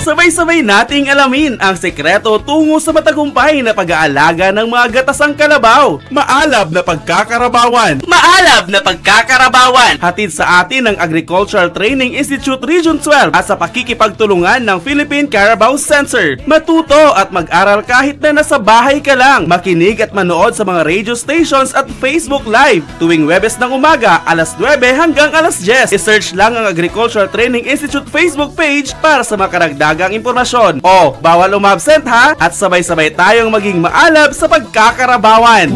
Sabay-sabay nating alamin ang sekreto tungo sa matagumpay na pag-aalaga ng mga gatasang kalabaw. Maalab na pagkakarabawan. Maalab na pagkakarabawan. Hatid sa atin ng Agricultural Training Institute Region 12 at sa pakikipagtulungan ng Philippine Carabao Center. Matuto at mag-aral kahit na nasa bahay ka lang. Makinig at manood sa mga radio stations at Facebook Live tuwing Webes ng umaga, alas 9 hanggang alas 10. I-search lang ang Agricultural Training Institute Facebook page para sa makaragdagang impormasyon. O, bawal umabsent ha, at sabay-sabay tayong maging maalab sa pagkakarabawan.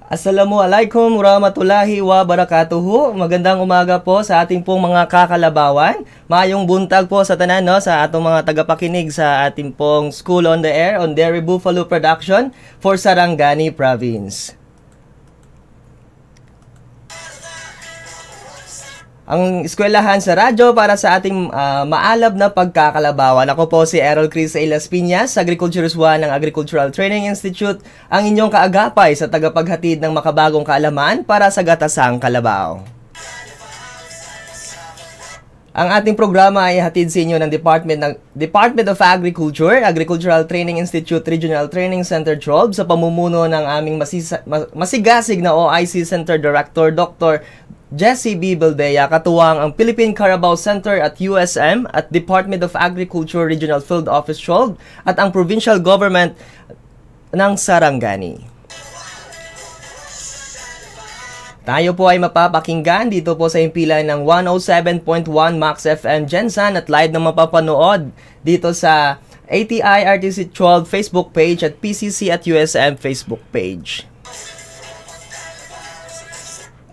Assalamualaikum warahmatullahi wabarakatuhu. Magandang umaga po sa ating pong mga kakalabawan. Maayong buntag po sa tanan, no, sa atong mga tagapakinig sa ating pong School on the Air on Dairy Buffalo Production for Sarangani Province. Ang eskwelahan sa radyo para sa ating maalab na pagkakalabawan. Ako po si Errol Chris Ailas Piñas, Agriculturist 1 ng Agricultural Training Institute, ang inyong kaagapay sa tagapaghatid ng makabagong kaalaman para sa gatasang kalabaw. Ang ating programa ay hatid sa inyo ng Department of Agriculture, Agricultural Training Institute Regional Training Center 12 sa pamumuno ng aming masigasig na OIC Center Director, Dr. Jessie B. Baldea, katuwang ang Philippine Carabao Center at USM at Department of Agriculture Regional Field Office 12 at ang Provincial Government ng Sarangani. Tayo po ay mapapakinggan dito po sa himpilan ng 107.1 Max FM Gensan at live na mapapanood dito sa ATI RTC 12 Facebook page at PCC at USM Facebook page.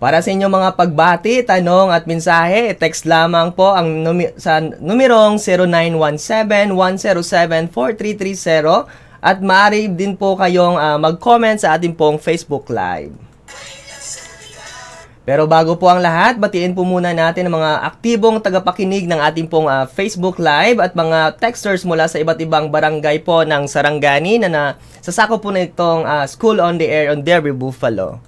Para sa inyong mga pagbati, tanong at mensahe, text lamang po ang sa numerong 0917-107-4330 at maaari din po kayong mag-comment sa ating pong Facebook Live. Pero bago po ang lahat, batiin po muna natin ang mga aktibong tagapakinig ng ating pong Facebook Live at mga texters mula sa iba't ibang barangay po ng Sarangani na sasako po na itong School on the Air on Dairy Buffalo.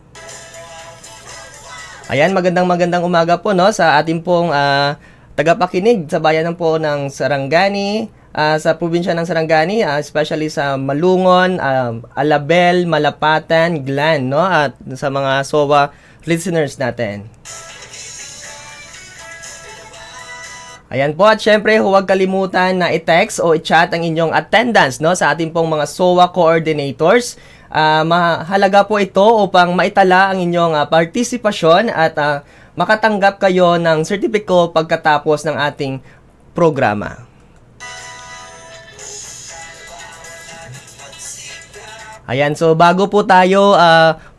Ayan, magandang umaga po, no, sa ating pong tagapakinig sa bayan po ng Sarangani, sa probinsya ng Sarangani, especially sa Malungon, Alabel, Malapatan, Glan, no, at sa mga SOWA listeners natin. Ayan po, at syempre huwag kalimutan na i-text o i-chat ang inyong attendance, no, sa ating pong mga SOWA coordinators. Mahalaga po ito upang maitala ang inyong partisipasyon at makatanggap kayo ng sertipiko pagkatapos ng ating programa. Ayan, so bago po tayo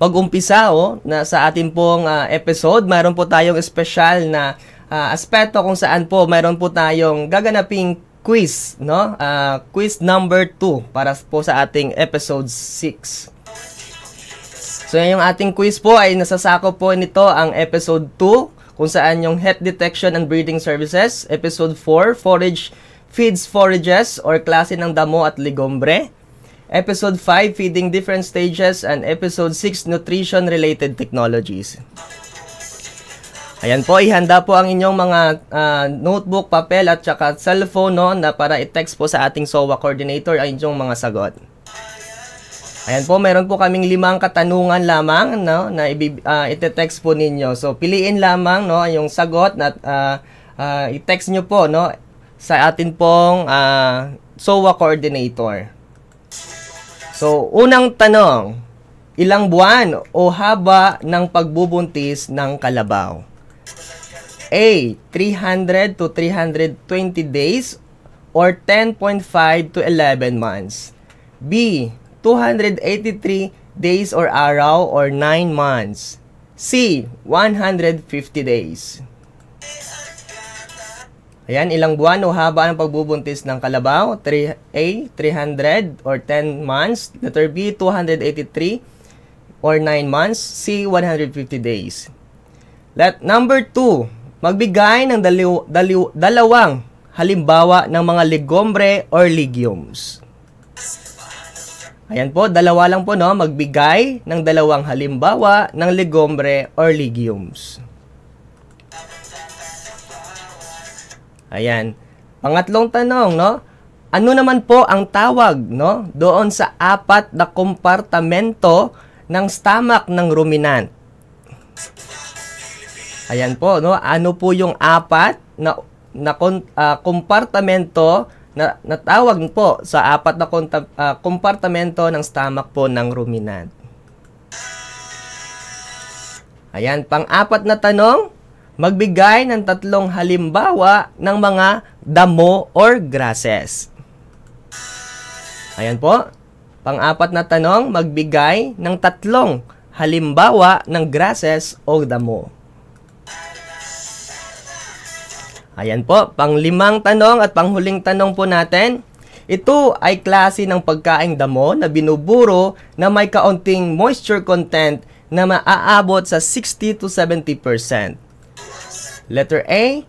mag-umpisa na sa ating pong episode, mayroon po tayong espesyal na aspeto kung saan po mayroon po tayong gaganaping quiz, no? Quiz number 2 para po sa ating episode 6. So, yung ating quiz po ay nasasakop po nito ang episode 2 kung saan yung health detection and breeding services, episode 4, forage feeds forages or klase ng damo at ligombre, episode 5, feeding different stages, and episode 6, nutrition related technologies. Ayan po, ihanda po ang inyong mga notebook, papel at saka cellphone, no, na para i-text po sa ating SOWA coordinator ang inyong mga sagot. Ayan po, meron po kaming 5 katanungan lamang, no, na ite-text po ninyo. So piliin lamang, no, yung sagot at i-text nyo po, no, sa atin pong SOWA coordinator. So unang tanong, ilang buwan o haba ng pagbubuntis ng kalabaw? A. 300 to 320 days or 10.5 to 11 months. B. 283 days or araw or 9 months. C. 150 days. Ayan, ilang buwan o haba ng pagbubuntis ng kalabaw? A. 300 or 10 months. Letter B. 283 or 9 months. C. 150 days. Number 2. magbigay ng dalawang halimbawa ng mga legumbre or legumes. Ayan po, dalawa lang po, no? Magbigay ng dalawang halimbawa ng legumbre or legumes. Ayan. Pangatlong tanong, no? Ano naman po ang tawag, no, doon sa apat na kompartamento ng stomach ng ruminant? Ayan po, no? Ano po yung apat na kompartamento na tawag po sa apat na kompartamento ng stomach po ng ruminant? Ayan, pang-apat na tanong, magbigay ng tatlong halimbawa ng mga damo or grasses. Ayan po, pang-apat na tanong, magbigay ng tatlong halimbawa ng grasses o damo. Ayan po, pang-limang tanong at panghuling tanong po natin. Ito ay klase ng pagkaing damo na binuburo na may kaunting moisture content na maaabot sa 60 to 70%. Letter A,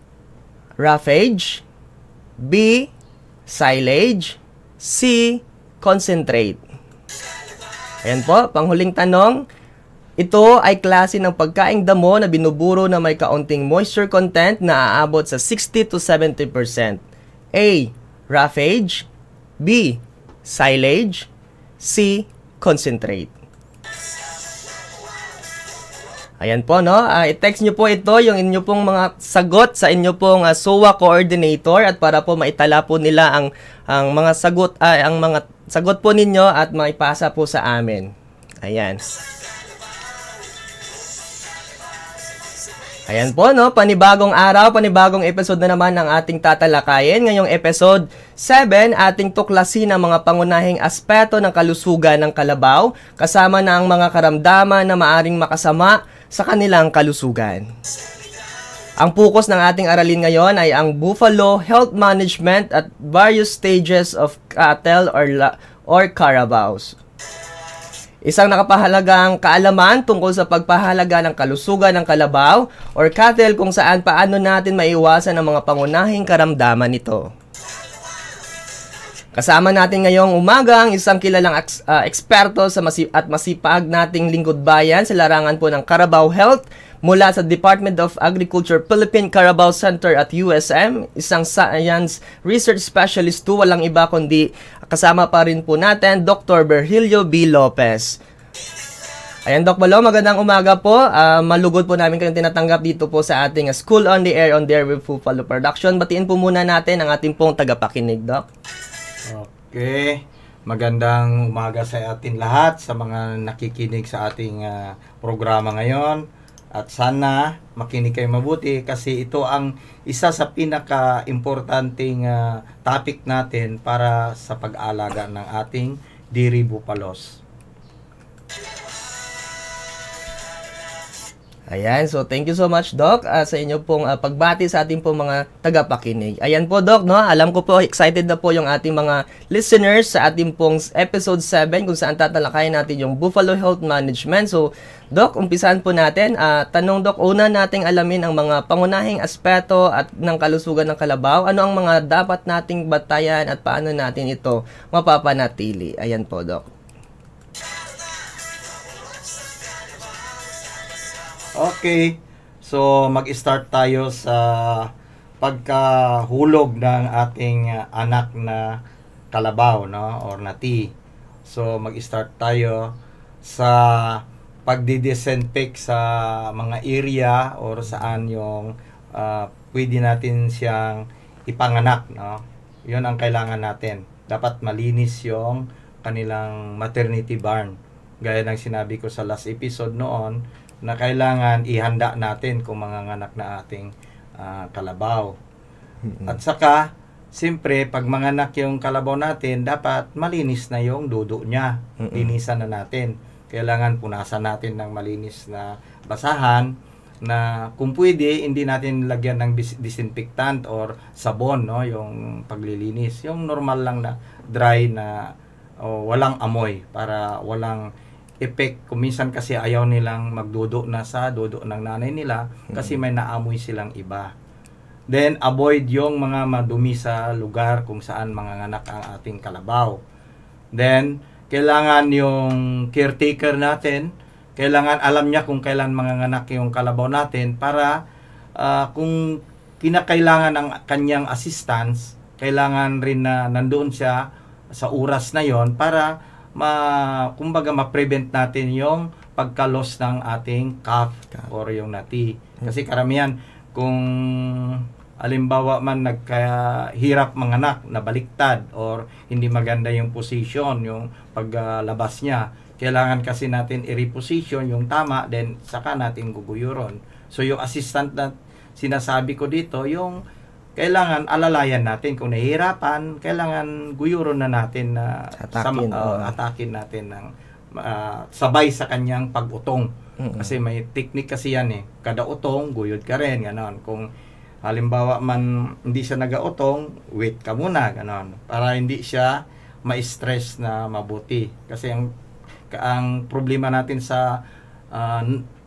roughage. B, silage. C, concentrate. Ayan po, panghuling tanong. Ito ay klase ng pagkaing damo na binuburo na may kaunting moisture content na aabot sa 60 to 70%. A, roughage. B, silage. C, concentrate. Ayan po, no? I-text nyo po ito, yung inyo pong mga sagot sa inyo pong SOA coordinator at para po maitala po nila ang mga sagot po ninyo at maipasa po sa amin. Ayan. Ayan po, no? Panibagong araw, panibagong episode na naman ng ating tatalakayin. Ngayong episode 7, ating tuklasin ang mga pangunahing aspeto ng kalusugan ng kalabaw, kasama na ang mga karamdaman na maaring makasama sa kanilang kalusugan. Ang focus ng ating aralin ngayon ay ang buffalo health management at various stages of cattle or carabaos. Isang nakapahalagang kaalaman tungkol sa pagpahalaga ng kalusugan ng kalabaw or cattle kung saan paano natin maiwasan ang mga pangunahing karamdaman nito. Kasama natin ngayong umaga ang isang kilalang eksperto at masipag nating lingkod bayan sa larangan po ng Carabao Health mula sa Department of Agriculture Philippine Carabao Center at USM, isang science research specialist to, walang iba kundi kasama pa rin po natin Dr. Virgilio B. Lopez. Ayan, Doc Balo, magandang umaga po. Malugod po namin kayong tinatanggap dito po sa ating School on the Air on the Air with Buffalo Production. Batiin po muna natin ang ating pong tagapakinig, Doc. Okay. Magandang umaga sa atin lahat, sa mga nakikinig sa ating programa ngayon. At sana makinig kayo mabuti kasi ito ang isa sa pinaka-importanting topic natin para sa pag-aalaga ng ating dairy bupfalos. Ayan, so thank you so much, Doc, sa inyo pong pagbati sa ating pong mga tagapakinig. Ayan po, Doc, no? Alam ko po, excited na po yung ating mga listeners sa ating pong episode 7 kung saan tatalakayin natin yung Buffalo Health Management. So, Doc, umpisahan po natin. Tanong, Doc, una nating alamin ang mga pangunahing aspeto at ng kalusugan ng kalabaw. Ano ang mga dapat nating batayan at paano natin ito mapapanatili? Ayan po, Doc. Okay, so mag-start tayo sa pagkahulog ng ating anak na kalabaw, no, or nati. So mag-start tayo sa pagdi-disinfect sa mga area or saan yung pwede natin siyang ipanganak, no. 'Yun ang kailangan natin. Dapat malinis yung kanilang maternity barn. Gaya ng sinabi ko sa last episode noon, na kailangan ihanda natin kung manganganak na ating kalabaw. At saka, siyempre, pag manganak yung kalabaw natin, dapat malinis na yung dudo niya. Linisan na natin. Kailangan punasan natin ng malinis na basahan na kung pwede, hindi natin lagyan ng disinfectant or sabon, no, yung paglilinis. Yung normal lang na dry na walang amoy para walang effect. Kung minsan kasi ayaw nilang magdudo na sa dudo ng nanay nila kasi may naamoy silang iba. Then, avoid yung mga madumi sa lugar kung saan manganganak ang ating kalabaw. Then, kailangan yung caretaker natin, kailangan alam niya kung kailan manganganak yung kalabaw natin para kung kinakailangan ng kanyang assistance, kailangan rin na nandoon siya sa oras na yon para kumbaga ma-prevent natin yung pagka-loss ng ating calf or yung nati. Kasi karamihan kung alimbawa man nagkahirap manganak na baliktad or hindi maganda yung position, yung paglabas niya, kailangan kasi natin i-reposition yung tama, then saka natin guguyuron. So yung assistant na sinasabi ko dito, yung kailangan alalayan natin kung nahihirapan, kailangan guyuron na natin na atakin natin ng sabay sa kanyang pag-utong. Kasi may technique kasi yan kada utong guyod ka rin, ganon. Kung halimbawa man hindi siya nag-utong, wait ka muna, ganon, para hindi siya ma-stress na mabuti. Kasi ang problema natin sa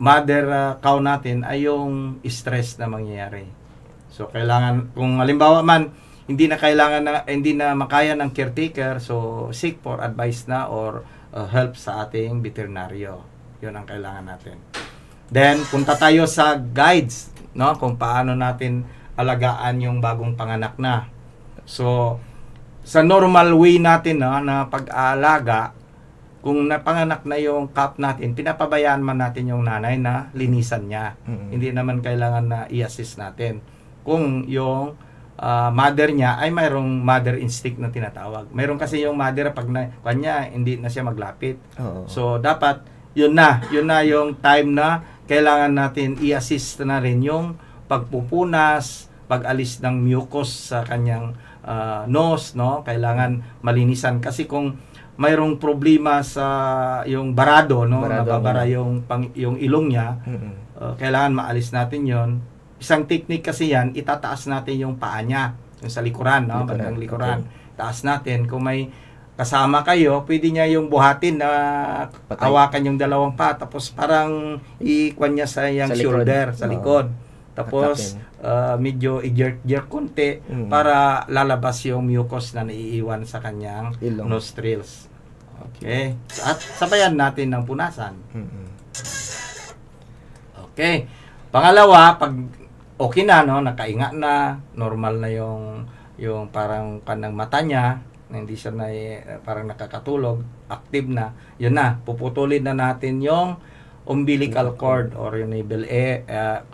mother cow natin ay yung stress na mangyayari. So kailangan, kung halimbawa man hindi na makaya ng caretaker, so seek for advice na or help sa ating veterinaryo. 'Yun ang kailangan natin. Then punta tayo sa guides, no, kung paano natin alagaan yung bagong panganak na. So sa normal way natin na pag-aalaga, kung napanganak na yung calf natin, pinapabayaan man natin yung nanay na linisan niya. Hindi naman kailangan na i-assist natin. Kung yung mother niya ay mayroong mother instinct na tinatawag. Mayroon kasi yung mother pag kanya hindi na siya maglapit. So dapat yun na yung time na kailangan natin i-assist na rin yung pagpupunas, pag-alis ng mucus sa kanyang nose, no? Kailangan malinisan kasi kung mayroong problema sa yung barado, no, nababara yung ilong niya, kailangan maalis natin yon. Isang technique kasi yan, itataas natin yung paa niya, yung sa likuran, no, bandang likuran. Okay. Taas natin. Kung may kasama kayo, pwede niya yung buhatin na hawakan yung dalawang paa, tapos parang ikwan niya sa yung shoulder, sa likod. Tapos medyo i-jerk konti para lalabas yung mucus na naiiwan sa kanyang nostrils. Okay. At sabayan natin ng punasan. Okay. Pangalawa, pag okay na, no, nakainga na, normal na yung parang kanang mata niya, hindi siya na parang nakakatulog, active na, yun na, puputulin na natin yung umbilical cord or yung navel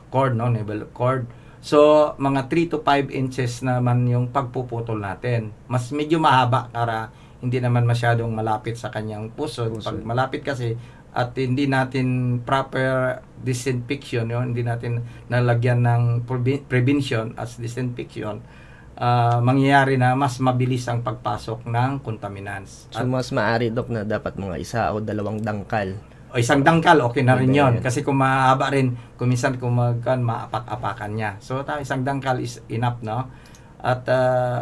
cord, no, navel cord. So, mga 3 to 5 inches naman yung pagpuputol natin. Mas medyo mahaba para hindi naman masyadong malapit sa kanyang puso. Pag malapit kasi at hindi natin proper disinfection, hindi natin nalagyan ng prevention as disinfection, mangyayari na mas mabilis ang pagpasok ng contaminants. So, mas maaari, Dok, na dapat mga 1 o 2 dangkal. O 1 dangkal, okay na rin yon. Kasi kung mahaba rin, kung minsan maapak-apakan niya. So, 1 dangkal is enough, no? At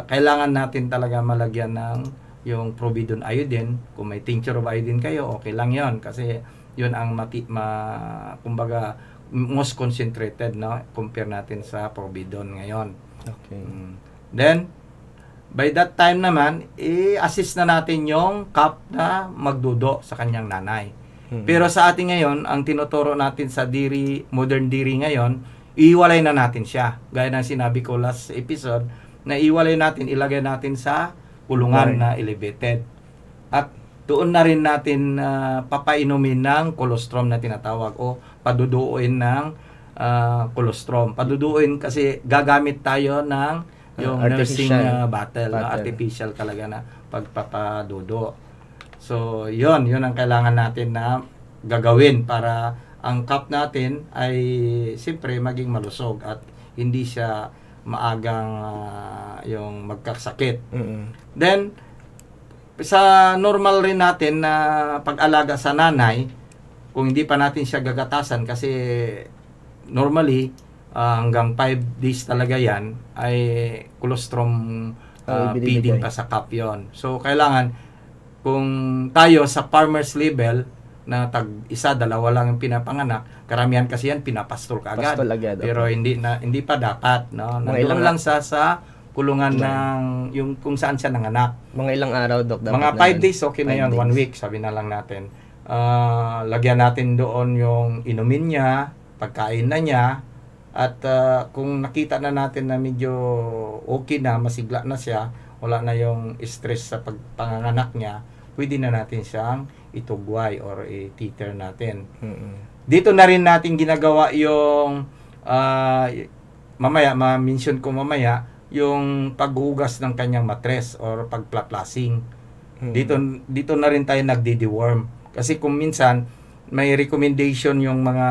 kailangan natin talaga malagyan ng yung Providon iodine. Kung may tincture of iodine kayo, okay lang yon. Kasi yun ang kumbaga most concentrated, no? Compare natin sa Providon ngayon. Okay. Then, by that time naman, i-assist na natin yung calf na magdudo sa kanyang nanay. Pero sa atin ngayon, ang tinuturo natin sa modern dairy ngayon, iiwalay na natin siya. Gaya ng sinabi ko last episode, na iiwalay natin, ilagay natin sa kulungan na elevated. At doon na rin natin papainumin ng colostrum na tinatawag o paduduin ng colostrum. Paduduin kasi gagamit tayo ng yung nursing bottle. Artificial talaga na pagpapadudo. So, yun ang kailangan natin na gagawin para ang calf natin ay siyempre maging malusog at hindi siya maagang yung magkasakit. Then, sa normal rin natin na pag-alaga sa nanay, kung hindi pa natin siya gagatasan kasi normally hanggang 5 days talaga yan ay colostrum feeding pa sa calf yun. So, kailangan kung tayo sa farmer's level, na tag-isa, dalawa lang yung pinapanganak, karamihan kasi yan pinapastol ka agad. Pastol agad, Pero hindi pa dapat, no. Mga Nandun ilang lang sa kulungan ng yung kung saan siya nanganak. Mga ilang araw, Doc? Dapat Mga 5 days, okay na 5 yan. days. 1 week, sabi na lang natin. Lagyan natin doon yung inumin niya, pagkain na niya, at kung nakita na natin na medyo okay na, masigla na siya, wala na yung stress sa pagpanganganak niya, pwede na natin siyang itugway or i-teeter natin. Dito na rin natin ginagawa yung mamaya, ma-mention ko mamaya, yung paghugas ng kanyang matres or pagpla-plasing. Dito na rin tayo nagdi-deworm. Kasi kung minsan, may recommendation yung mga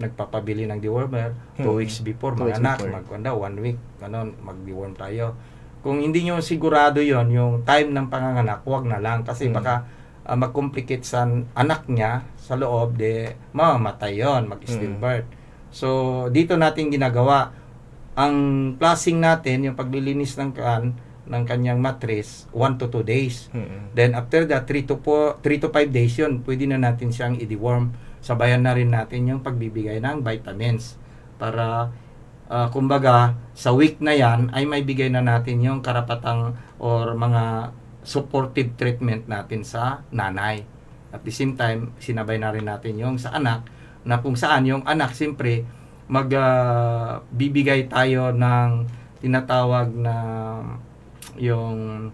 nagpapabili ng dewormer 2 weeks before, 2 weeks manganak, before. 1 week, ganon, mag-deworm tayo. Kung hindi nyo sigurado yon yung time ng panganganak, huwag na lang. Kasi baka mag-complicate sa anak niya sa loob, mamamatay yon, mag-stillbirth. So, dito natin ginagawa. Ang plasing natin, yung paglilinis ng kanyang mattress, 1 to 2 days. Then after that, 3 to 5 days yun, pwede na natin siyang i-deworm. Sabayan na rin natin yung pagbibigay ng vitamins. Para, kumbaga, sa week na yan, ay may bigay na natin yung karapatang or mga supportive treatment natin sa nanay. At the same time, sinabay na rin natin yung sa anak, na kung saan yung anak, siyempre, bibigay tayo ng tinatawag na yung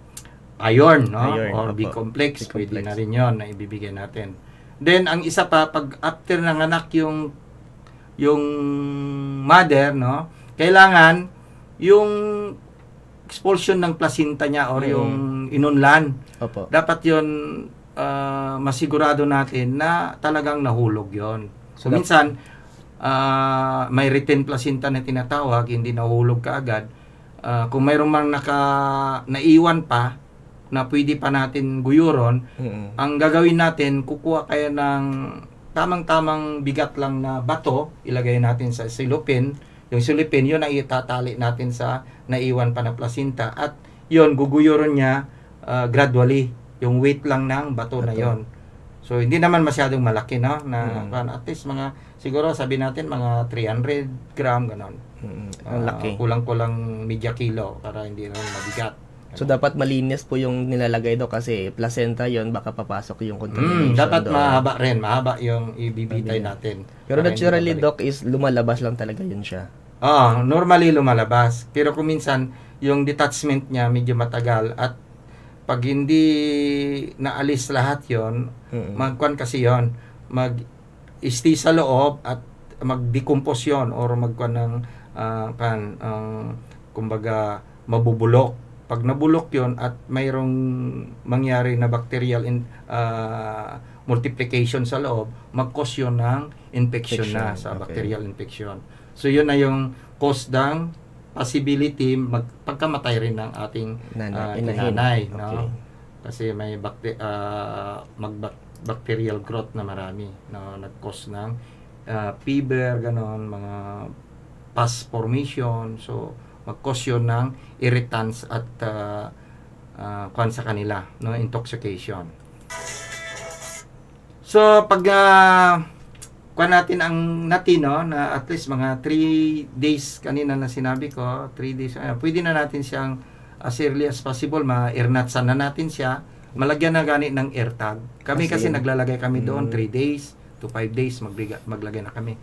iron, no? Iron, Or opo. B-complex, pwede B-complex. na rin yun na ibibigay natin. Then, ang isa pa, pag after ng anak yung mother, no? Kailangan yung expulsion ng placenta niya or yung inunlan. Opo. Dapat yun masigurado natin na talagang nahulog yon. So, minsan, may retained placenta na tinatawag, hindi nahulog kaagad. Kung mayroong mang naiwan pa, na pwede pa natin guyuron, ang gagawin natin, kukuha kayo ng tamang-tamang bigat lang na bato, ilagay natin sa silupin. Yung silupin, yun ang itatali natin sa naiwan pa na placenta. At yun, guguyuron niya gradually. Yung weight lang ng bato na yon. So, hindi naman masyadong malaki, no? At least siguro sabi natin mga 300 gram, ganon. Ang laki. Kulang-kulang media kilo para hindi naman mabigat. So, dapat malinis po yung nilalagay do kasi placenta yon baka papasok yung contamination Dapat doon. mahaba yung ibibitay natin. Pero Para hindi naturally, babalik. Doc, is lumalabas lang talaga yun siya. Normally lumalabas. Pero kung minsan, yung detachment niya medyo matagal at pag hindi naalis lahat yon, magkuan kasi yon, mag-stay sa loob at mag-decompose yon or magkuan ng kumbaga mabubulok. Pag nabulok yon at mayroong mangyari na bacterial multiplication sa loob, mag-cause yun ng infection na sa bacterial infection. So yun na yung cause ng possibility pagkamatay rin ng ating inanay, no? Kasi may bacterial growth na marami na nag-cause ng fever, ganon, mga pus formation. So mag-cause yun ng irritants at kwan sa kanila, no, intoxication. So pag kwan natin ang no, na at least mga 3 days kanina na sinabi ko, 3 days, pwede na natin siyang as early as possible, ma-airnatsan na natin siya, malagyan na gani ng airtag. Kami kasi naglalagay kami doon 3 days to 5 days, maglagay na kami.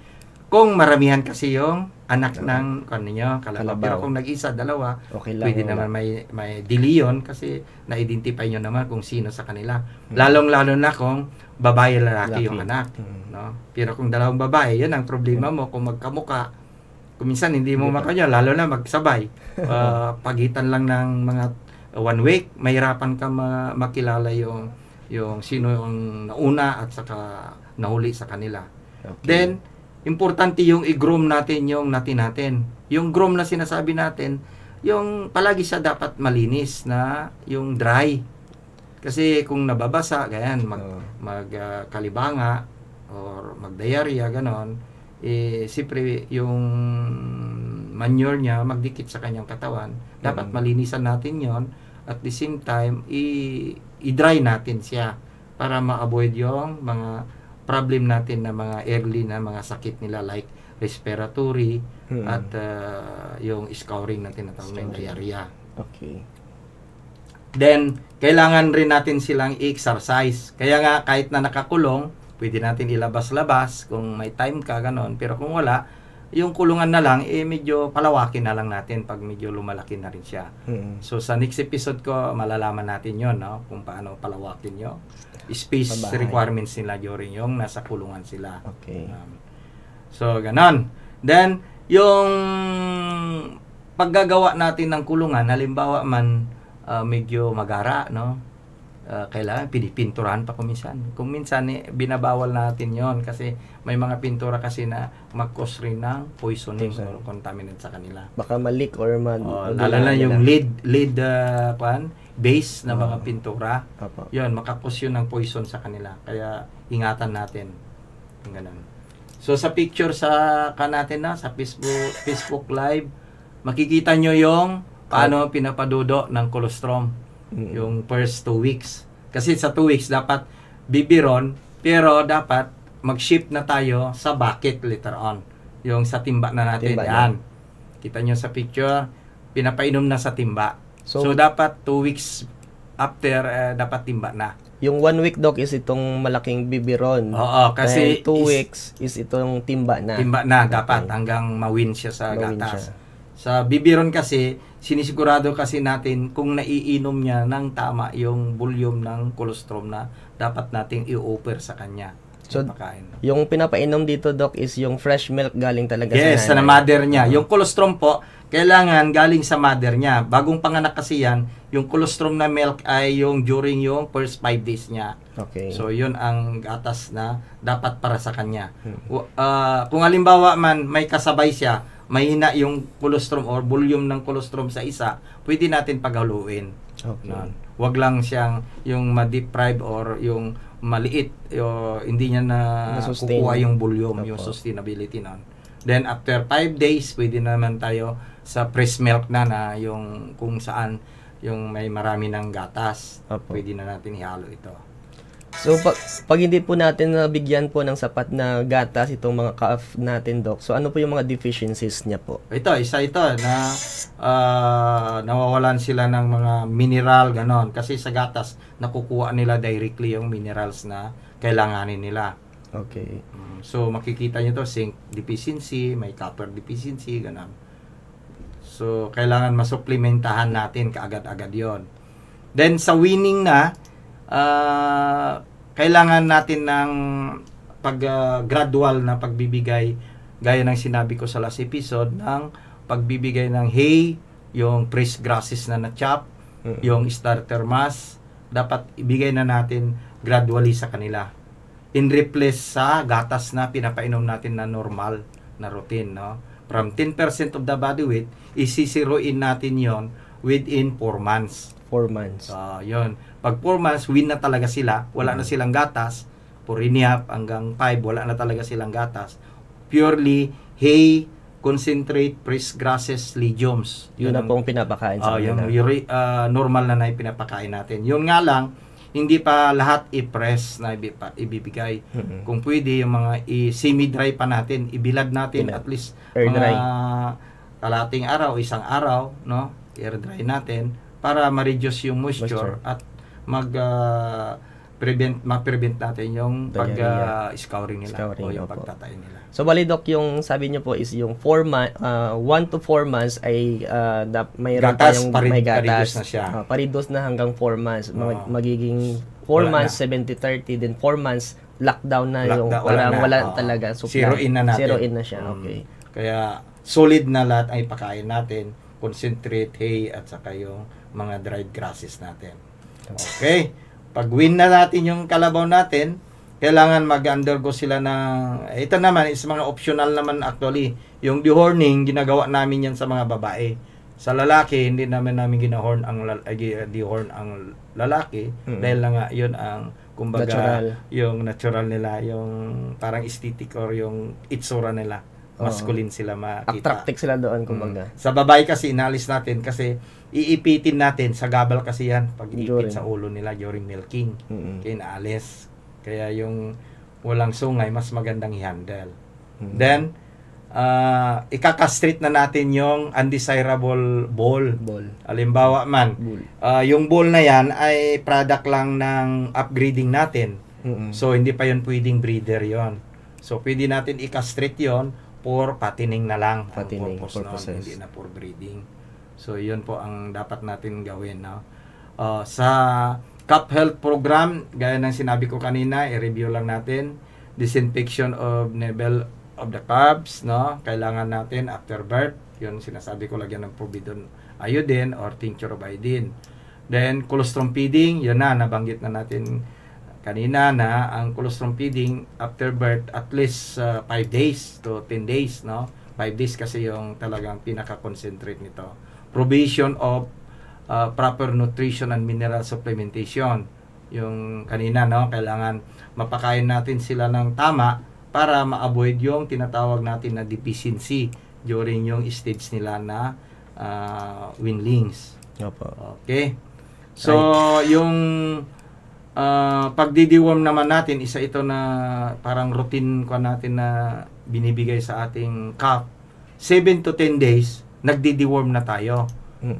Kung maramihan kasi yung anak ng kalabaw. Pero kung nag-isa, dalawa, okay lang, pwede naman may delay yun kasi na-identify nyo naman kung sino sa kanila. Lalong-lalo na kung babae lalaki yung anak. No? Pero kung dalawang babae, yun ang problema mo. Kung magkamuka, kung minsan hindi mo makanya, lalo na magsabay. Pagitan lang ng mga 1 week, mahirapan ka makilala yung sino yung nauna at saka nahuli sa kanila. Okay. Then, importante yung i-groom natin yung natin. Yung groom na sinasabi natin, yung palagi siya dapat malinis na yung dry. Kasi kung nababasa, ganyan, magkalibanga or magdiarrhea, ganon, siyempre yung manure niya magdikit sa kanyang katawan. Dapat malinisan natin yon. At the same time, i-dry natin siya para ma-avoid yung mga problem natin na mga early na mga sakit nila like respiratory at yung scouring na tinatawag na diarrhea. Okay. Then, kailangan rin natin silang i-exercise. Kaya nga, kahit na nakakulong, pwede natin ilabas-labas kung may time ka, ganon. Pero kung wala, yung kulungan na lang, medyo palawakin na lang natin pag medyo lumalaki na rin siya. So, sa next episode ko, malalaman natin yon, no? Kung paano palawakin yung space requirements nila during yung nasa kulungan sila. Okay. So, ganon. Then, yung paggagawa natin ng kulungan, halimbawa man, medyo magara, no? Kailangan pinipinturahan pa kuminsan. Kung minsan binabawal natin yon kasi may mga pintura kasi na mag-cause rin ng poisoning or contaminant sa kanila. Baka malik or lalo na yung lead base na mga pintura. Yon, makakos yun ng poison sa kanila. Kaya ingatan natin. Ganun. So sa picture sa natin na sa Facebook Live, makikita nyo yung paano pinapadudo ng colostrum. Yung first 2 weeks. Kasi sa 2 weeks dapat bibiron, pero dapat mag-shift na tayo sa bucket later on. Yung sa timba na natin. Yan. Kita nyo sa picture, pinapainom na sa timba. So dapat 2 weeks after, dapat timba na. Yung 1 week, Doc, is itong malaking bibiron. Oo, kasi 2 weeks is itong timba na. Timba na, dapat hanggang mawin siya sa gatas. Sa bibiron kasi, sinisigurado kasi natin kung naiinom niya ng tama yung volume ng colostrum na dapat nating i-offer sa kanya. So, yung pinapainom dito, Doc, is yung fresh milk galing talaga sa nanay. Yes, sa mother niya. Yung colostrum po, kailangan galing sa mother niya. Bagong panganak kasi yan, yung colostrum na milk ay yung during yung first 5 days niya. Okay. So, yun ang gatas na dapat para sa kanya. Kung halimbawa man may kasabay siya, mahina yung colostrum or volume ng colostrum sa isa, pwede natin paghaluin. Okay. Wag lang siyang yung ma-deprive or yung maliit, hindi niya na kukuha yung volume, yung sustainability nun. Then after 5 days, pwede naman tayo sa fresh milk na yung kung saan yung may marami ng gatas. Pwede na natin ihalo ito. So, pag hindi po natin nabigyan po ng sapat na gatas itong mga calf natin, Doc, so ano po yung mga deficiencies niya po? Ito, isa ito na nawawalan sila ng mga mineral, ganon. Kasi sa gatas, nakukuha nila directly yung minerals na kailanganin nila. Okay. So, makikita nyo to, zinc deficiency, may copper deficiency, ganon. So, kailangan masupplementahan natin kaagad-agad yon. Then, sa weaning na, kailangan natin ng gradual na pagbibigay, gaya ng sinabi ko sa last episode, ng pagbibigay ng hay, yung fresh grasses na na-chop, yung starter mass, dapat ibigay na natin gradually sa kanila. In replace sa gatas na pinapainom natin na normal na routine, no? From 10% of the body weight, isisiroin natin yon within 4 months. 4 months. Yun. Pag 4 months, win na talaga sila. Wala na silang gatas. 4.5 hanggang 5, wala na talaga silang gatas. Purely hay, concentrate, fresh grasses, legumes. Yun na pong pinapakain sa kanila. Yung normal na pinapakain natin. Yun nga lang, hindi pa lahat i-press na ibibigay. Kung pwede, yung mga semi-dry pa natin, ibilad natin at least mga kalating araw, isang araw, no? Air dry natin para ma-reduce yung moisture. At ma-prevent natin yung pag-scouring nila o yung pagtatay nila. So, bali, Doc, yung sabi nyo po is yung 1 to 4 months ay mayroon tayong may gatas. Na siya. Paridos na hanggang 4 months. Magiging 4 months, 70-30, then 4 months, lockdown na yung parang wala talaga. Zero-in na natin. Zero-in na siya, okay. Kaya, solid na lahat ay pakain natin. Concentrate, hay, at saka yung mga dried grasses natin. Okay. Pag win na natin yung kalabaw natin, kailangan mag-undergo sila ng, ito naman is mga optional naman actually. Yung dehorning, ginagawa namin yan sa mga babae. Sa lalaki, hindi namin dehorn ang lalaki dahil lang nga yun ang kumbaga yung natural nila, yung parang aesthetic or yung itsura nila. masculine sila makita. Attractive sila doon, kumbaga. Sa babae kasi inalis natin kasi iipitin natin sa gabal kasi yan pag iipit sa ulo nila during milking. Kaya inaalis. Kaya yung walang sungay mas magandang i-handle. Then ikakastrate na natin yung undesirable ball. Halimbawa man, yung ball na yan ay product lang ng upgrading natin. So hindi pa yun pwedeng breeder yon. So pwede natin i-castrate yon for fattening na lang. Fattening purposes. Hindi na for breeding. So yun po ang dapat natin gawin. No? Sa Cup Health Program, gaya ng sinabi ko kanina, i-review lang natin. Disinfection of nibble of the calves, no? Kailangan natin after birth, yun sinasabi ko, lagyan ng povidone iodine or tincture of iodine. Then colostrum feeding, yun na, nabanggit na natin kanina na ang colostrum feeding after birth at least 5 days to 10 days, no? 5 days kasi yung talagang pinaka-concentrate nito. Provision of proper nutrition and mineral supplementation. Yung kanina, no? Kailangan mapakain natin sila ng tama para ma-avoid yung tinatawag natin na deficiency during yung stage nila na weanlings. Okay. So, yung pagdidiworm naman natin, isa ito na parang routine ko natin na binibigay sa ating calf. 7 to 10 days, nagdidiworm na tayo.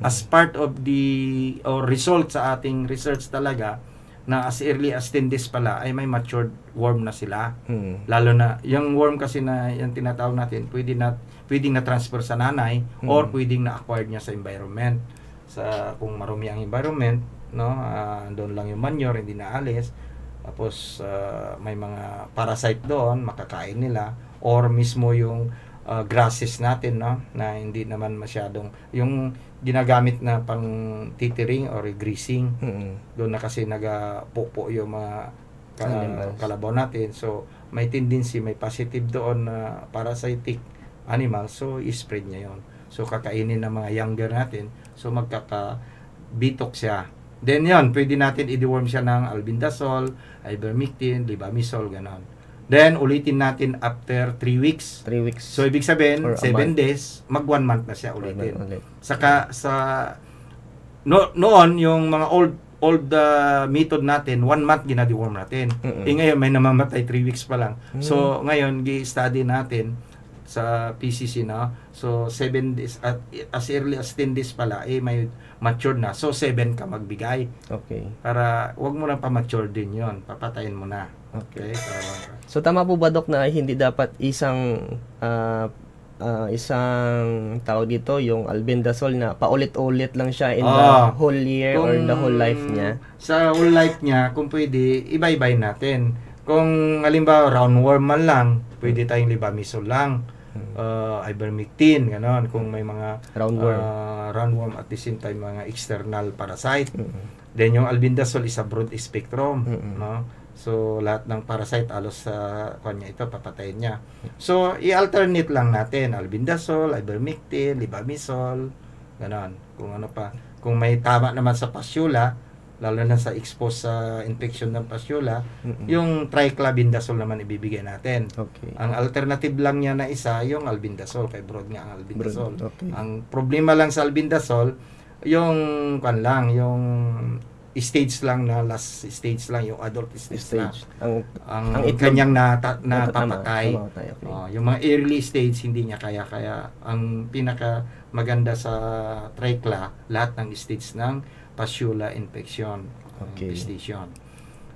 As part of the result sa ating research talaga, na as early as 10 days pala ay may matured worm na sila. Lalo na yung worm kasi na yung tinatawag natin, pwedeng na transfer sa nanay or pwedeng na acquired niya sa environment. Sa kung marumi ang environment, no, doon lang yung manure, hindi na alis. Tapos may mga parasite doon, makakain nila, or mismo yung grasses natin, no, na hindi naman masyadong yung ginagamit na pang titering or greasing. Doon na kasi nagapupo yung mga kalabaw natin. So may tendency, may positive doon na parasitic animal, so i-spread niya yon. So kakainin ng mga younger natin, so magkakabitok siya. Then yon, pwede natin i-deworm siya ng albendazole, ivermectin, libamisol, ganon. Then ulitin natin after 3 weeks. 3 weeks. So ibig sabihin 7 days, mag 1 month na siya ulitin. Saka noon yung mga old method natin, 1 month gina-deworm natin. Ngayon may namamatay 3 weeks pa lang. So ngayon gi-study natin sa PCC na. So 7 days at as early as 10 days pala may mature na. So 7 ka magbigay. Okay. Para wag mo na pa mature din 'yon. Papatayin mo na. Okay. So tama po ba, Dok, na hindi dapat isang tawag dito, yung albendazole na paulit-ulit lang siya in the whole year or the whole life niya? Sa whole life niya, kung pwede, iba-ibay natin. Kung halimbawa roundworm man lang, pwede tayong libamisol lang. Ivermectin, gano'n. Kung may mga roundworm at the same time mga external parasite. Then yung albendazole is a broad spectrum, no? So lahat ng parasite alos sa kanya ito papatayin niya. So i-alternate lang natin albendazole, ivermectin, libamisol, gano'n. Kung ano pa, kung may tama naman sa fasciola, lalo na sa expose sa infection ng fasciola, yung triclabendazole naman ibibigay natin. Okay. Ang alternative lang niya na isa, yung albendazole, kay broad nga ang albendazole. Ang problema lang sa albendazole, yung yung stage lang na last stage lang, yung adult stage. Ang kanyang napapatay. Yung mga early stage hindi niya kaya ang pinaka maganda sa tricla, lahat ng stage ng fasciola infection. Infestation.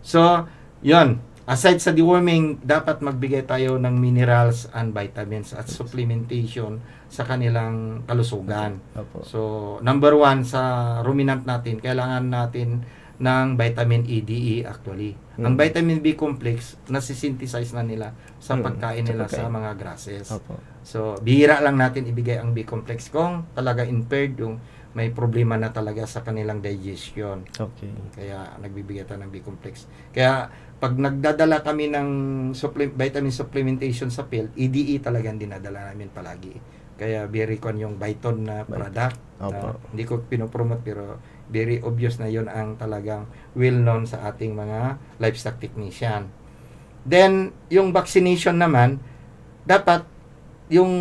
So, yon. Aside sa deworming, dapat magbigay tayo ng minerals and vitamins at supplementation sa kanilang kalusugan. So, number 1 sa ruminant natin, kailangan natin ng vitamin E, DE actually. Ang vitamin B complex, nasisynthesize na nila sa pagkain nila sa mga grasses. So, bihira lang natin ibigay ang B complex kung talaga impaired, yung may problema na talaga sa kanilang digestion. Kaya nagbibigay tayo ng B complex. Kaya pag nagdadala kami ng vitamin supplementation sa pill, EDE talagang dinadala namin palagi. Kaya very con yung Viton na product. Hindi ko pinopromote pero very obvious na yon ang talagang well-known sa ating mga livestock technician. Then, yung vaccination naman, dapat yung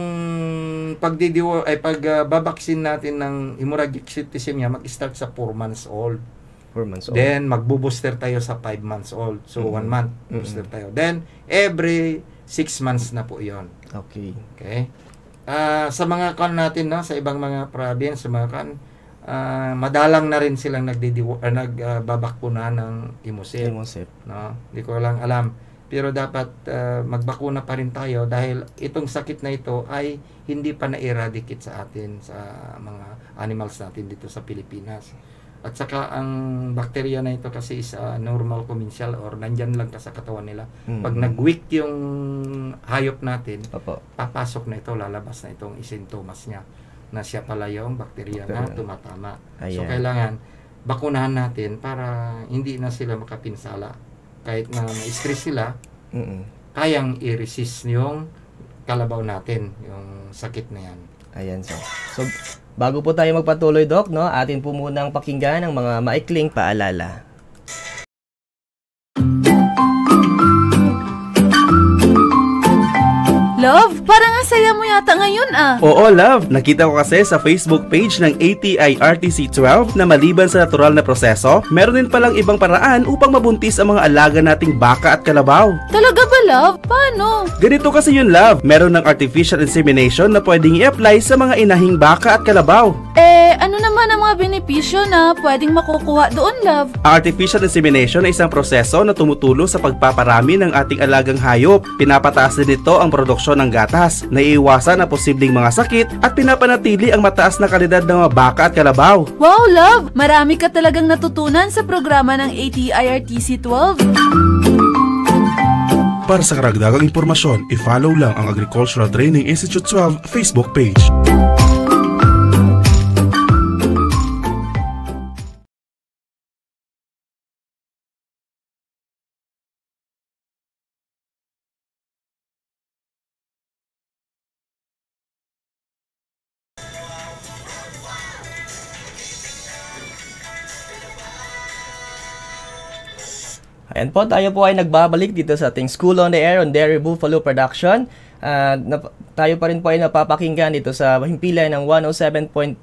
pagbabaksin natin ng hemorrhagic septicemia mag-start sa 4 months old. 4 months old. Then magbo-booster tayo sa 5 months old. So 1 month booster tayo. Then every 6 months na po 'yon. Okay. Okay. Sa mga natin, no, sa ibang mga province, sa mga madalang na rin silang nagbabakuna ng Imosep. No? Hindi ko lang alam. Pero dapat magbakuna pa rin tayo dahil itong sakit na ito ay hindi pa na-eradicate sa atin, sa mga animals natin dito sa Pilipinas. At saka ang bakterya na ito kasi is normal commensal or nandyan lang ka sa katawan nila. Pag nag-weak yung hayop natin, papasok na ito, lalabas na itong sintomas niya na siya pala yung bakterya na tumatama. So kailangan bakunahan natin para hindi na sila makapinsala. Kahit na ma-stress sila, kayang i-resist yung kalabaw natin, yung sakit na yan. Ayan, sir. So, bago po tayo magpatuloy, Doc, no, atin po munang pakinggan ang mga maikling paalala. Love, parang ang saya mo yata ngayon Oo, love. Nakita ko kasi sa Facebook page ng ATI-RTC12 na maliban sa natural na proseso, meron din palang ibang paraan upang mabuntis ang mga alaga nating baka at kalabaw. Talaga ba, love? Paano? Ganito kasi yun, love. Meron ng artificial insemination na pwedeng i-apply sa mga inahing baka at kalabaw. Ano naman ang mga benepisyo na pwedeng makukuha doon, love? Ang artificial insemination ay isang proseso na tumutulong sa pagpaparami ng ating alagang hayop. Pinapataas din ito ang produksyon ng gatas, naiiwasan ang posibleng mga sakit at pinapanatili ang mataas na kalidad ng mga baka at kalabaw. Wow, love! Marami ka talagang natutunan sa programa ng ATI-RTC 12. Para sa karagdagang impormasyon, i-follow lang ang Agricultural Training Institute 12 Facebook page. Ayan po, tayo po ay nagbabalik dito sa ating School on the Air on Dairy Buffalo Production. Tayo pa rin po ay napapakinggan dito sa himpilan ng 107.1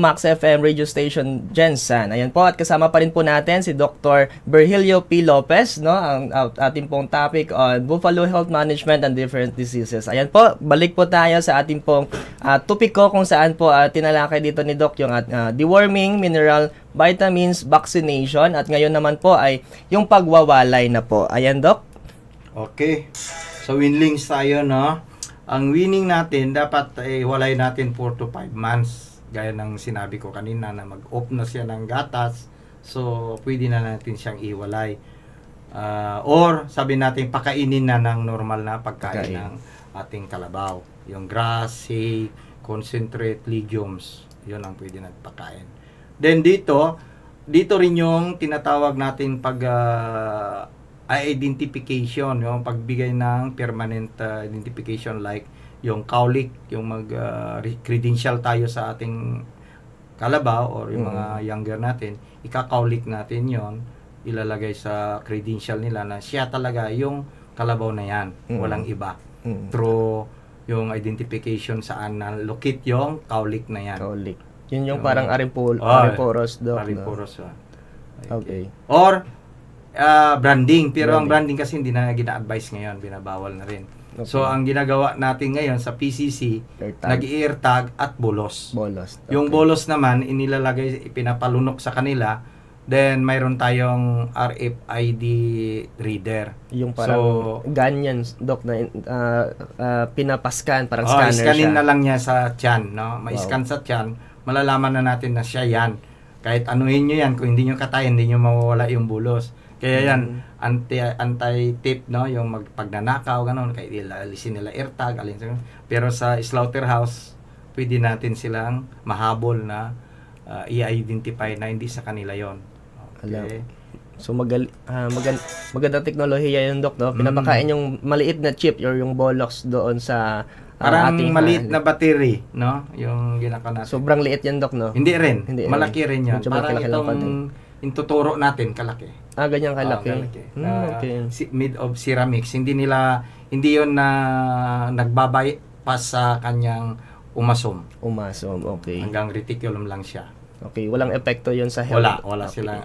Max FM radio station Gensan. Ayan po, at kasama pa rin po natin si Dr. Virgilio P. Lopez, no? Ang ating pong topic on Buffalo Health Management and Different Diseases. Ayan po, balik po tayo sa ating pong topiko kung saan po tinalakay dito ni Doc yung deworming, mineral, vitamins, vaccination, at ngayon naman po ay yung pagwawalay na po. Ayan, Doc. Okay. So, winlings tayo, no? Ang winning natin, dapat walay natin 4 to 5 months. Gaya ng sinabi ko kanina na mag-off na siya ng gatas. So, pwede na natin siyang iwalay. Or, sabi natin, pakainin na ng normal na pagkain ng ating kalabaw. Yung grass, hay, concentrate, legumes. Yun ang pwede natin pakain. Then, dito rin yung tinatawag natin identification, yung pagbigay ng permanent identification like yung cowlick, yung credential tayo sa ating kalabaw or yung mga younger natin, ika-cowlick natin yon, ilalagay sa credential nila na siya talaga yung kalabaw na yan, walang iba. Through yung identification saan na locate yung cowlick na yan. Cowlick. Yun yung parang ariporos, Doc. Ariporos. Okay. Or branding, pero ang branding kasi hindi na gina-advise ngayon, binabawal na rin. Okay. So ang ginagawa natin ngayon sa PCC, nag-ear tag at bolos. Okay. Yung bolos naman inilalagay, pinapalunok sa kanila, then mayroon tayong RFID reader. Yung parang ganyan, Doc, na pinapascan, parang scanner scanin siya. na lang niya sa tiyan, no? May-scan sa tiyan, malalaman na natin na siya yan. Kahit anuhin nyo yan, kung hindi nyo katayin, hindi nyo mawawala yung bulos. Kaya yan, anti-tip, no? Yung pagnanakaw, gano'n, kaya alisin nila AirTag, pero sa slaughterhouse, pwede natin silang mahabol na i-identify na hindi sa kanila yon. Okay. So magandang teknolohiya yun, Doc, no? Pinapakain yung maliit na chip or yung bolos doon sa parang maliit na battery, no? Yung ginaka natin. Sobrang liit yan, Doc, no? Hindi rin. Malaki rin yan. Parang itong intuturo natin kalaki. Ganyang kalaki. Okay. Made of ceramics. Hindi yun na nagbabypass sa kanyang umasom. Okay. Hanggang reticulum lang siya. Okay, walang epekto yun sa health.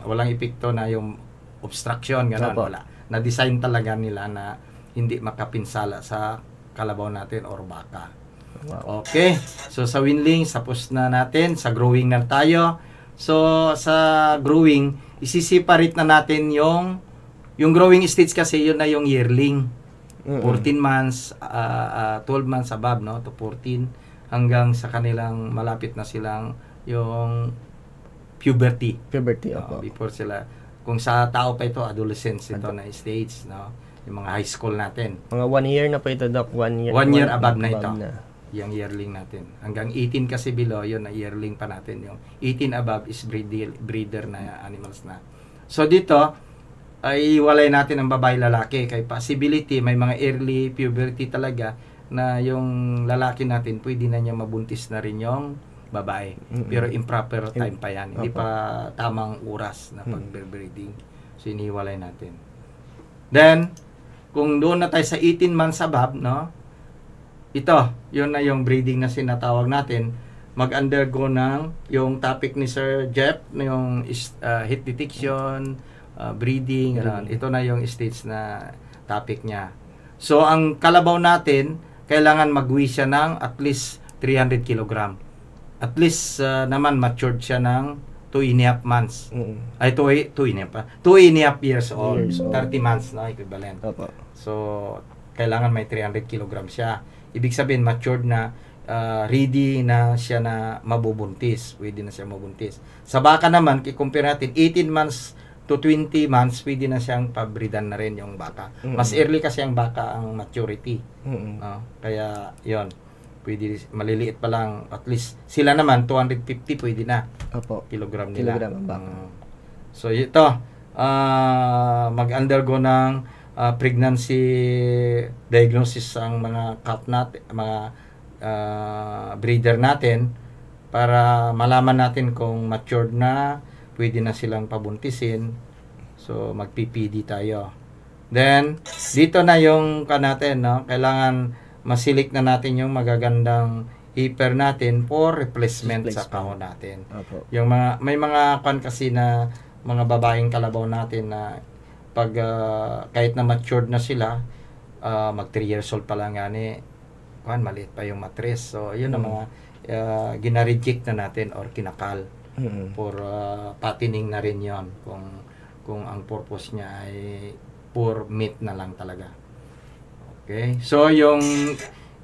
Walang epekto na yung obstruction, gano'n, wala. Na-design talaga nila na hindi makapinsala sa kalabaw natin or baka. Wow. Okay, so sa weanlings, tapos na natin, sa growing na tayo. So, sa growing, isi-separate na natin yung growing stage kasi yun na yung yearling. 14 months, 12 months above, no, to 14, hanggang sa kanilang malapit na silang yung puberty. Before sila, kung sa tao pa ito, adolescence ito na stage, no, yung mga high school natin. Mga 1 year na pa ito, Doc. 1 year above na ito. Yung yearling natin. Hanggang 18 kasi below, yun na yearling pa natin. Yung 18 above is breeder na animals na. So dito, ay iwalay natin ang babae lalaki. Kay possibility, may mga early puberty talaga na yung lalaki natin, pwede na niya mabuntis na rin yung babae. Pero improper time pa yan. Hindi pa tamang oras na pag-breeding. So iniwalay natin. Then, kung doon na tayo sa 18 months above, no? Ito, yun na yung breeding na sinatawag natin. Mag-undergo ng yung topic ni Sir Jeff, na yung heat detection, breeding, ito na yung stage na topic niya. So, ang kalabaw natin, kailangan mag-weigh siya ng at least 300 kg. At least naman matured siya ng 2.5 months. Ay, 2.5 years old. 30 months na equivalent. So, kailangan may 300 kg siya. Ibig sabihin, matured na, ready na siya na mabubuntis. Pwede na siya mabuntis. Sa baka naman, i-compare natin, 18 months to 20 months, pwede na siyang pabridan na rin yung baka. Mas early kasi ang baka ang maturity. Kaya, yon, pwede, maliliit pa lang, at least, sila naman, 250 pwede na. Kilogram nila. So, ito, mag-undergo ng pregnancy diagnosis ang mga calf natin, mga breeder natin, para malaman natin kung matured na, pwede na silang pabuntisin. So, mag-PPD tayo. Then, dito na yung natin, no? Kailangan masilik na natin yung magagandang hiper natin for replacement sa kahon natin. Yung may mga kasi na mga babaeng kalabaw natin na pag kahit na matured na sila, mag 3 years old pa lang gani, maliit pa yung matres. So, yun ang mga gina-reject na natin or kinakal for patining na rin yon, kung ang purpose niya ay for meat na lang talaga. Okay? So, yung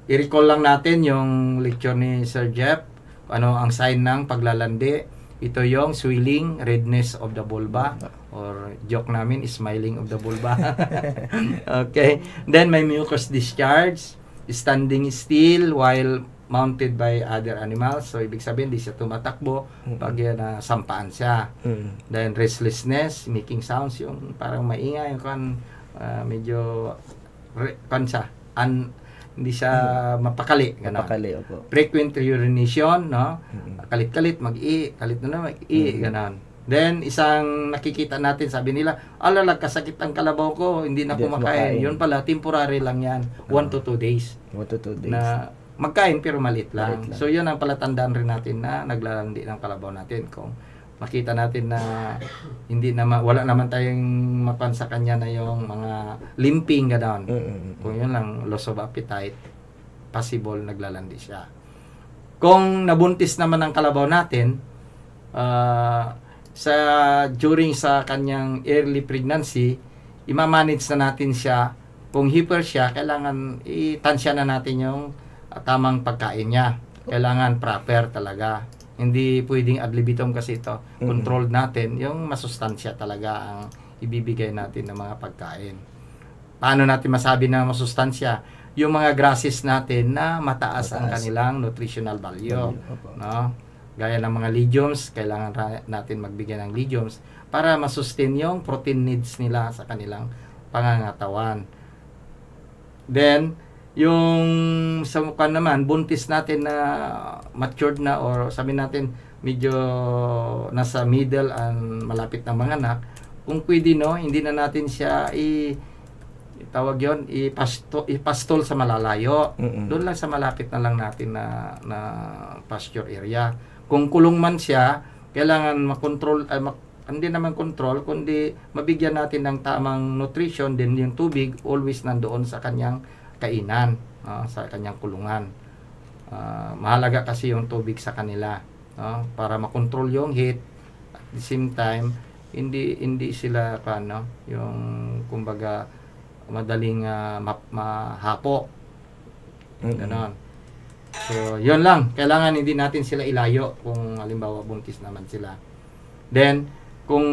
i-recall lang natin yung lecture ni Sir Jeff, ano ang sign ng paglalandi. Ito yung swelling, redness of the vulva, or joke namin, smiling of the vulva. Okay. Then may mucus discharge, standing still while mounted by other animals. So, ibig sabihin, di siya tumatakbo pag sampaan siya. Then restlessness, making sounds, yung parang maingay, yung medyo siya, hindi siya mapakali. Frequent urination, no? Kalit-kalit, mag-i, kalit na naman, mag-i, ganon. Then, isang nakikita natin, sabi nila, alalag, kasakit ang kalabaw ko, hindi na kumakain. Yun pala, temporary lang yan. 1 to 2 days. 1 to 2 days. Na magkain, pero maliit lang. So, yun ang palatandaan rin natin na naglalandi ng kalabaw natin. Kung makita natin na hindi naman, wala naman tayong mapan sa kanya na yung mga limping, gano'n. Kung yun lang, loss of appetite, possible naglalandi siya. Kung nabuntis naman ang kalabaw natin, during sa kanyang early pregnancy, imamanage na natin siya. Kung hyper siya, kailangan itansya na natin yung tamang pagkain niya. Kailangan proper talaga. Hindi pwedeng ad libitum kasi ito. Controlled natin. Yung masustansya talaga ang ibibigay natin ng mga pagkain. Paano natin masabi na masustansya? Yung mga grasses natin na mataas ang kanilang nutritional value. No? Gaya ng mga legumes, kailangan natin magbigay ng legumes para masustain yung protein needs nila sa kanilang pangangatawan. Then, yung sa mukha naman, buntis natin na matured na or sabi natin medyo nasa middle and malapit na manganak, kung pwede no, hindi na natin siya tawag yon, ipastol sa malalayo. Doon lang sa malapit na lang natin na pasture area. Kung kulong man siya, kailangan makontrol, hindi naman control, kundi mabigyan natin ng tamang nutrition, din yung tubig always nandoon sa kanyang kainan, sa kanyang kulungan. Mahalaga kasi yung tubig sa kanila, para makontrol yung heat, at the same time hindi sila yung kumbaga madaling mahapo. Ganon. So yun lang, kailangan hindi natin sila ilayo kung halimbawa buntis naman sila. Then kung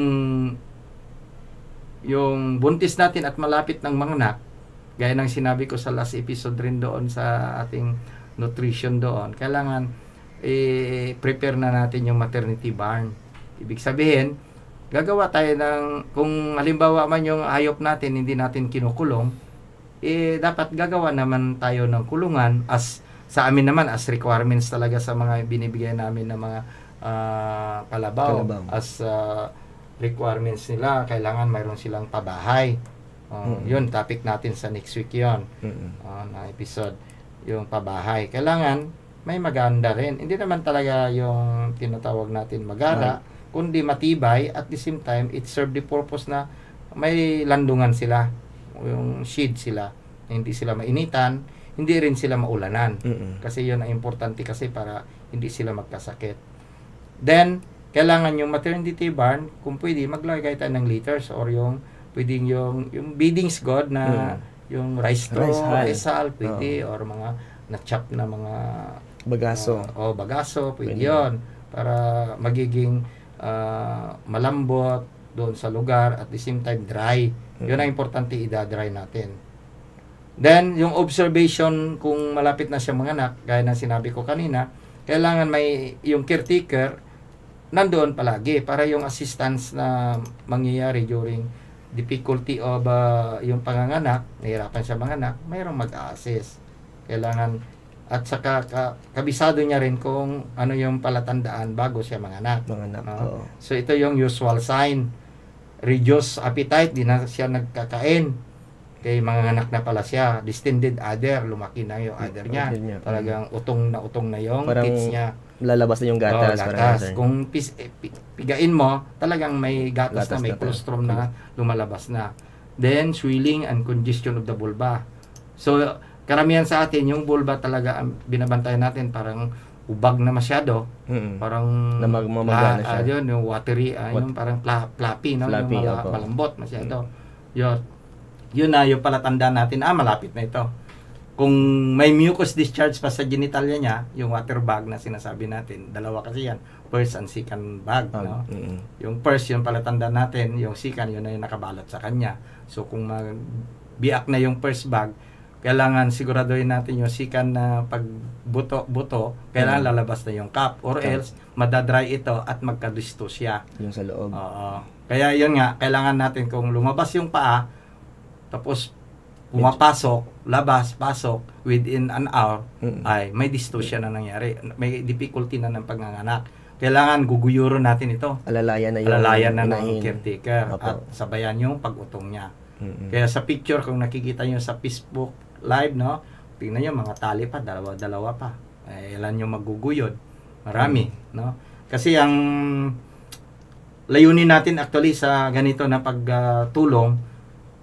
yung buntis natin at malapit ng manganak, gaya ng sinabi ko sa last episode rin doon sa ating nutrition doon, kailangan prepare na natin yung maternity barn. Ibig sabihin, gagawa tayo ng, kung halimbawa man yung hayop natin hindi natin kinukulong, dapat gagawa naman tayo ng kulungan as sa amin naman as requirements talaga sa mga binibigay namin ng mga kalabaw. As requirements nila, kailangan mayroon silang pabahay. Yun, topic natin sa next week yun. Na episode, yung pabahay. Kailangan may maganda rin. Hindi naman talaga yung tinatawag natin magara, kundi matibay, at the same time, it serve the purpose na may landungan sila, yung shade sila, hindi sila mainitan, hindi rin sila maulanan. Kasi yun ang importante kasi para hindi sila magkasakit. Then, kailangan yung maternity barn, kung pwede, maglagay tayo ng litters or yung pwedeng yung beddings god na yung rice hull, pwede, or mga na-chop na mga bagaso. Bagaso, pwede yun. Para magiging malambot doon sa lugar, at the same time dry. Yun ang importante, i-dry natin. Then, yung observation kung malapit na siya manganak, gaya ng sinabi ko kanina, kailangan may yung caretaker nandoon palagi para yung assistance na mangyayari during difficulty of yung panganganak, nahirapan siya manganak, mayroong mag-assist. Kailangan, at saka kabisado niya rin kung ano yung palatandaan bago siya manganak. So ito yung usual sign. Reduced appetite, di na siya nagkakain. Kay manganak na pala siya. Distended udder, lumaki na yung udder niya. Talagang utong na yung tits niya. Lalabas na yung gatas. Gatas. Kung pigain mo, talagang may gatas na, may colostrum na lumalabas na. Then, swelling and congestion of the vulva. So, karamihan sa atin, yung vulva talaga ang binabantayan natin, parang ubag na masyado. Parang namamagana siya. Yun, yung watery, yung parang fluffy, no? Yung malambot masyado. Yun na yung palatandaan natin, malapit na ito. Kung may mucus discharge pa sa genitalia niya, yung water bag na sinasabi natin, dalawa kasi yan, first and second bag, no? Yung first, yung palatandaan natin, yung second, yun na yung nakabalot sa kanya. So kung biak na yung first bag, kailangan siguraduhin natin yung second na pagbuto, kailangan lalabas na yung cup, or else madadry ito at magkadisto siya. Yung sa loob. Kaya yun nga, kailangan natin kung lumabas yung paa, tapos pumapasok, labas, pasok, within an hour, ay may dystocia na nangyari. May difficulty na ng panganganak. Kailangan guguyuro natin ito. Alalayan na ng caretaker. At sabayan yung pag-utong niya. Kaya sa picture, kung nakikita nyo sa Facebook Live, no, tingnan nyo, mga tali pa, dalawa pa. Ilan yung maguguyod? Marami, no? Kasi ang layunin natin actually sa ganito na pagtulong,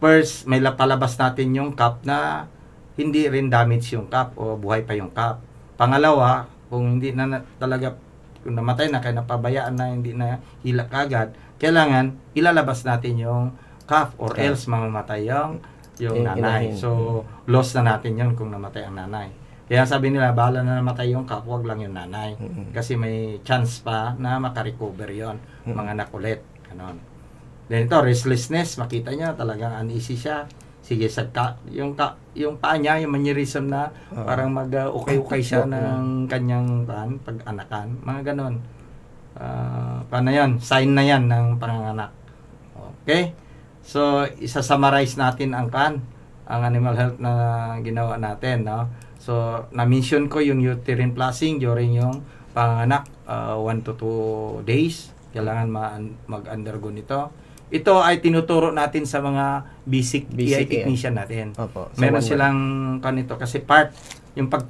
first, may palabas natin yung cup na hindi rin damage yung cup o buhay pa yung cup. Pangalawa, kung hindi na talaga, kung namatay na, kaya napabayaan na, hindi na hilak agad, kailangan ilalabas natin yung cup or else mamamatay yung nanay. So, loss na natin yun kung namatay ang nanay. Kaya sabi nila, bahala na namatay yung cup, wag lang yung nanay. Kasi may chance pa na makarecover yon, manganak ulit. Ganon. Then ito, restlessness, makita niya talagang uneasy siya. Sige, yung paa niya, yung mannerism na parang mag-ukay-ukay siya ng kanyang pag-anakan. Mga ganon. Paano yan? Sign na yan ng panganganak. Okay? So, isa-summarize natin ang animal health na ginawa natin. No? So, na-mention ko yung uterine flushing during yung panganak, 1 to 2 days, kailangan mag-undergo nito. Ito ay tinuturo natin sa mga basic EI technician natin. Opo. Meron silang kanito kasi part, yung pag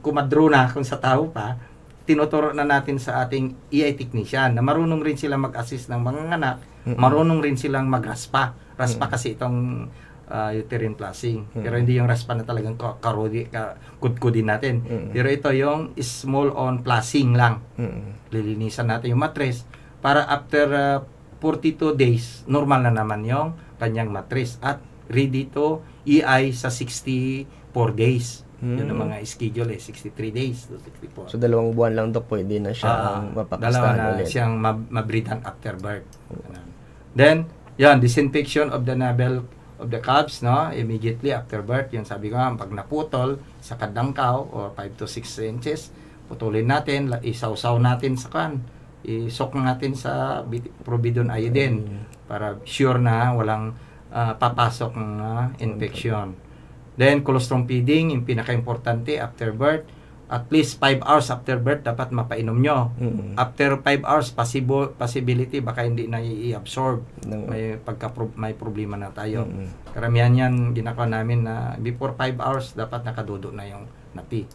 kumadro na kung sa tao pa, tinuturo na natin sa ating EI technician na marunong rin sila mag-assist ng mga anak, marunong rin silang magraspa. Raspa kasi itong uterine flushing. Pero hindi yung raspa na talagang kudkudin natin. Pero ito yung small on flushing lang. Lilinisan natin yung mattress para after 42 days, normal na naman yung kanyang mattress at ready to EI sa 64 days. Yun ang mga schedule 63 days to 64. So 2 buwan lang to pwede na siya mapapastahan dalawa na ulit. Siyang mabreathe after birth. Then, yan, disinfection of the navel of the calves, no? Immediately after birth. Yun sabi ko nga, pag naputol sa kadangkaw or 5 to 6 inches, putulin natin, isawsaw natin sa kan. Isok natin sa Providon iodine para sure na walang papasok na infection. Then, colostrum feeding, yung pinaka-importante after birth, at least 5 hours after birth, dapat mapainom nyo. After 5 hours, possibility, baka hindi na i-absorb. May problema na tayo. Karamihan yan, ginagawa namin na before 5 hours, dapat nakadudo na yung napi.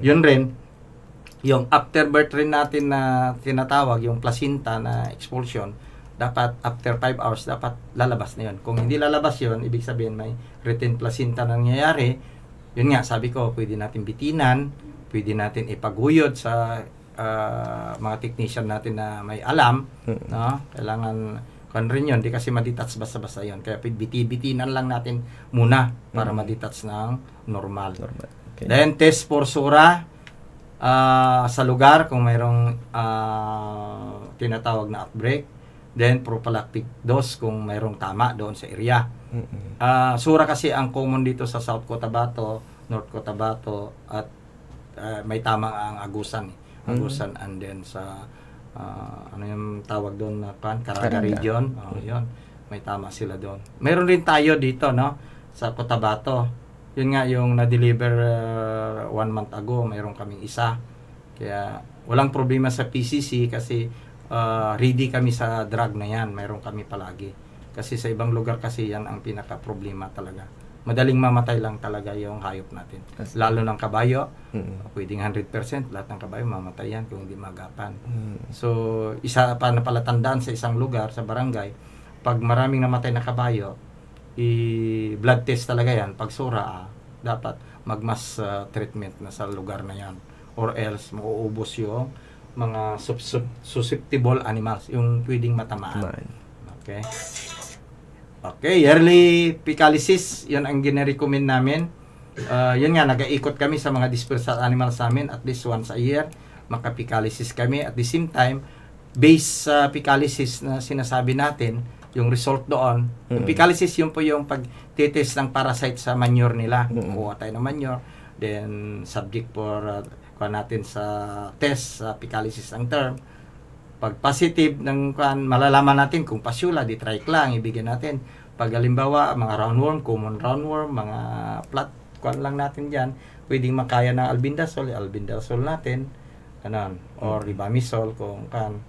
Yun rin, yung after birth rin natin na tinatawag, yung placenta na expulsion, dapat after 5 hours, dapat lalabas na yun. Kung hindi lalabas yun, ibig sabihin may retained placenta na nangyayari. Yun nga, sabi ko, pwede natin bitinan, pwede natin ipaguyod sa mga technician natin na may alam. No? Kailangan, kan rin yun, di kasi madetach basta-basta yun. Kaya bitinan lang natin muna para madetach ng normal. Okay. Then, test for sura sa lugar kung mayroong tinatawag na outbreak. Then, prophylactic dose kung mayroong tama doon sa area. Sura kasi ang common dito sa South Cotabato, North Cotabato, at may tama ang Agusan. Agusan and then sa, ano yung tawag doon na Caraga region. Yun, may tama sila doon. Meron rin tayo dito, no, sa Cotabato. Yun nga, yung na-deliver 1 month ago, mayroon kaming isa. Kaya, walang problema sa PCC kasi ready kami sa drug na yan. Mayroon kami palagi. Kasi sa ibang lugar kasi yan ang pinaka-problema talaga. Madaling mamatay lang talaga yung hayop natin. Lalo ng kabayo, pwedeng 100%, lahat ng kabayo mamatay yan kung hindi magapan. So, isa pa na palatandaan sa isang lugar, sa barangay, pag maraming namatay na kabayo, blood test talaga yan. Pag sura, dapat mag-mass treatment na sa lugar na yan. Or else, mauubos yung mga susceptible animals, yung pwedeng matamaan. Okay. Okay, yearly picalysis, yun ang gine-recommend namin. Yun nga, nag-iikot kami sa mga dispersal animals namin at least once a year. Maka-picalysis kami. At the same time, based sa picalysis na sinasabi natin, yung result doon, yung picalysis, yun po yung pag-test ng parasite sa manure nila. Kuha tayo ng manure, then subject for natin sa test sa picalysis ang term. Pag positive ng malalaman natin kung pasula, di try lang ibigay natin. Pag halimbawa mga roundworm, common roundworm, mga flat lang natin diyan, pwedeng makaya ng albendazole natin, kanon, or ribamisol kung kan.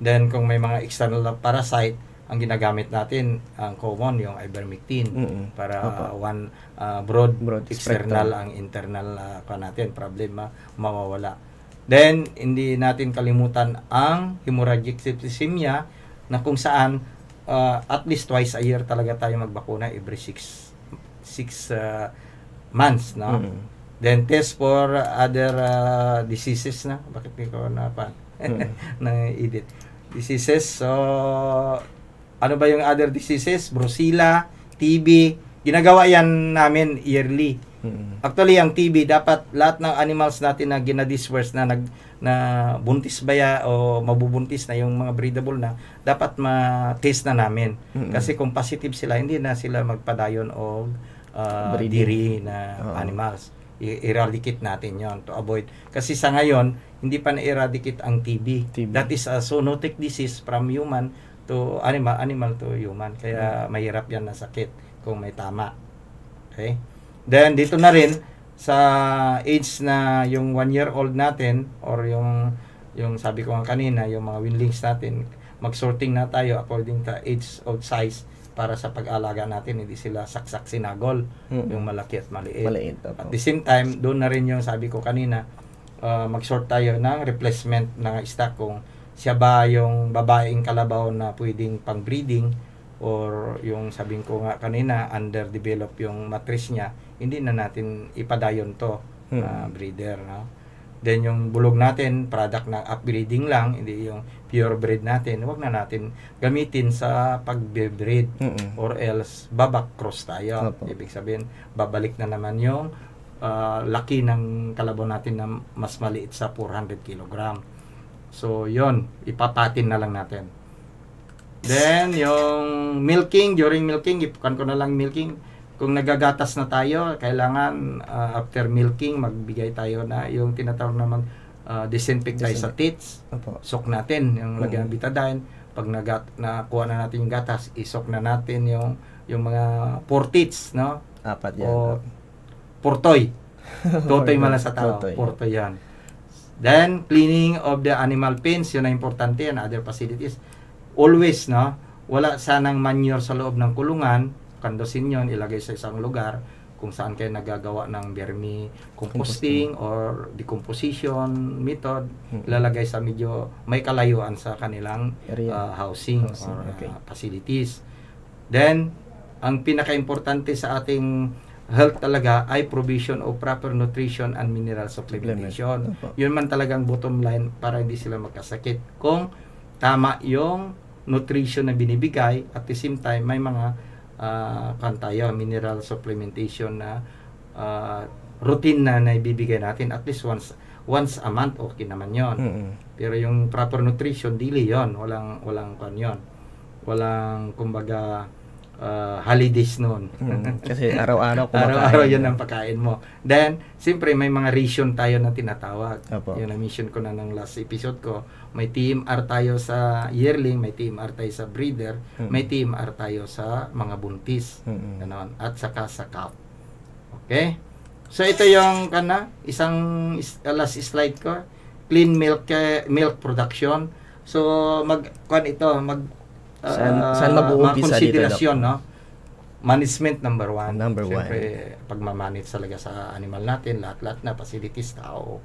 Then kung may mga external parasite, ang ginagamit natin ang common yung ivermectin para broad external ang internal natin problema mawawala. Then hindi natin kalimutan ang hemorrhagic septicemia na kung saan at least twice a year talaga tayo magbakuna every 6 months, no? Then test for other diseases na bakit ko na pa na edit diseases. So ano ba yung other diseases? Brucella, TB. Ginagawa yan namin yearly. Actually, ang TB, dapat lahat ng animals natin na ginadisperse na buntis ba o mabubuntis na yung mga breedable na, dapat ma-test na namin. Kasi kung positive sila, hindi na sila magpadayon o diri na animals. I-eradicate natin yon to avoid. Kasi sa ngayon, hindi pa na-eradicate ang TB. That is a zoonotic disease from human to animal to human. Kaya mahirap yan na sakit kung may tama. Okay? Then dito na rin sa age na yung 1-year-old natin or yung sabi ko nga kanina, yung mga weanlings natin, mag-sorting na tayo according to age of size para sa pag-alaga natin, hindi sila saksak sinagol, yung malaki at maliit. At the same time, doon na rin yung sabi ko kanina, mag-sort tayo ng replacement ng stock kung siya ba yung babaeng kalabaw na pwedeng pang-breeding or yung sabihin ko nga kanina, underdeveloped yung matris niya, hindi na natin ipadayon to breeder. No? Then yung bulog natin, product ng upbreeding lang, hindi yung pure breed natin, wag na natin gamitin sa pag-breed or else babak cross tayo. Ibig sabihin, babalik na naman yung laki ng kalabaw natin na mas maliit sa 400 kg. So, yon ipapatin na lang natin. Then, yung milking, during milking, ipukan ko na lang milking. Kung nagagatas na tayo, kailangan after milking, magbigay tayo na yung tinatawag naman disinfect tayo sa teats. Sok natin, yung lagyan ng betadine. Pag nakuha na natin yung gatas, isok na natin yung mga teats, no? Apat yan. O portoy. Totoy man lang sa tao. Portoy yan. Then, cleaning of the animal pens, yun na importante yan, other facilities. Always, no? Wala sanang manure sa loob ng kulungan, kandosin yun, ilagay sa isang lugar kung saan kayo nagagawa ng vermicomposting or decomposition method, ilalagay sa medyo may kalayuan sa kanilang housing or facilities. Then, ang pinaka-importante sa ating health talaga ay provision of proper nutrition and mineral supplementation. Yun man talagang bottom line para hindi sila magkasakit. Kung tama yung nutrition na binibigay, at the same time may mga mineral supplementation na routine na ibibigay natin at least once a month, okay naman yon. Pero yung proper nutrition, dili yon, walang yon, walang kumbaga holidays noon. Kasi araw-araw kumakain. Araw-araw yun ang pagkain mo. Then, siyempre may mga ration tayo na tinatawag. Yung na-mention ko na ng last episode ko. May TMR tayo sa yearling, may TMR tayo sa breeder, may TMR tayo sa mga buntis. Ganon. At saka sa calf. Okay? So, ito yung isang last slide ko. Clean milk production. So, saan mag-uumpisa dito? Konsiderasyon, no? Management number one. Siyempre, pagmamanage talaga sa animal natin, lahat-lahat na facilities, tao.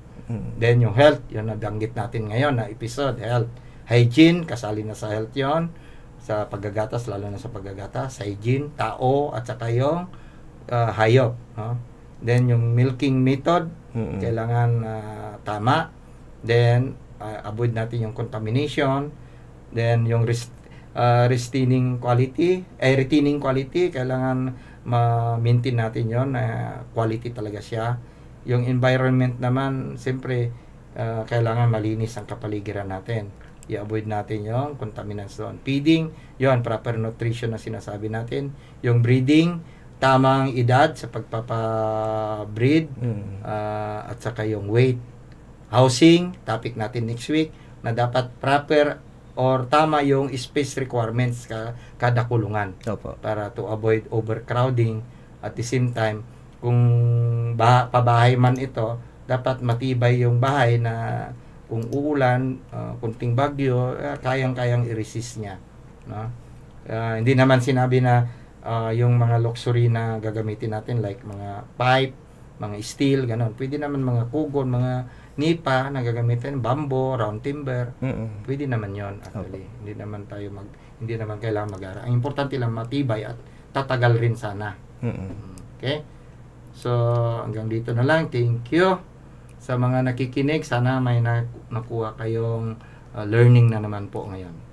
Then yung health, yun nabanggit natin ngayon na episode, health. Hygiene, kasali na sa health yon, sa paggagatas, lalo na sa paggagatas, hygiene, tao, at saka yung hayop. No? Then yung milking method, kailangan tama. Then, avoid natin yung contamination. Then yung retaining quality, kailangan ma-maintain natin yon na quality talaga siya. Yung environment naman, siyempre, kailangan malinis ang kapaligiran natin. I-avoid natin yung contaminants doon. Feeding, yon proper nutrition na sinasabi natin. Yung breeding, tamang edad sa pagpapabreed, at saka yung weight. Housing, topic natin next week, na dapat proper or tama yung space requirements kada kulungan para to avoid overcrowding. At the same time, kung pabahay man ito, dapat matibay yung bahay na kung uulan, kunting bagyo, kayang-kayang i-resist niya. No? Hindi naman sinabi na yung mga luxury na gagamitin natin like mga pipe, mga steel, ganon. Pwede naman mga kugon, mga nipa na gagamitin, bamboo, round timber. Pwede naman yon actually. Hindi naman kailangan mag-ara. Ang importante lang matibay at tatagal rin sana. Okay? So, hanggang dito na lang. Thank you sa mga nakikinig. Sana may nakuha kayong learning na naman po ngayon.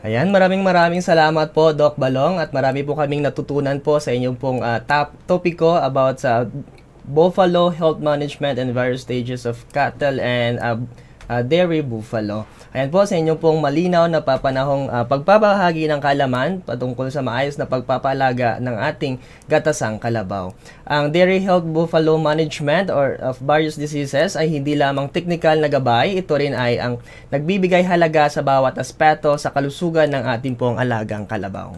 Ayan, maraming salamat po Doc Balong at marami po kaming natutunan po sa inyong pong topiko about sa buffalo health management and various stages of cattle and dairy buffalo. Ayan po sa inyong pong malinaw na papanahong pagpapahagi ng kaalaman patungkol sa maayos na pagpapalaga ng ating gatasang kalabaw. Ang dairy health buffalo management or of various diseases ay hindi lamang technical na gabay, ito rin ay ang nagbibigay halaga sa bawat aspeto sa kalusugan ng ating pong alagang kalabaw.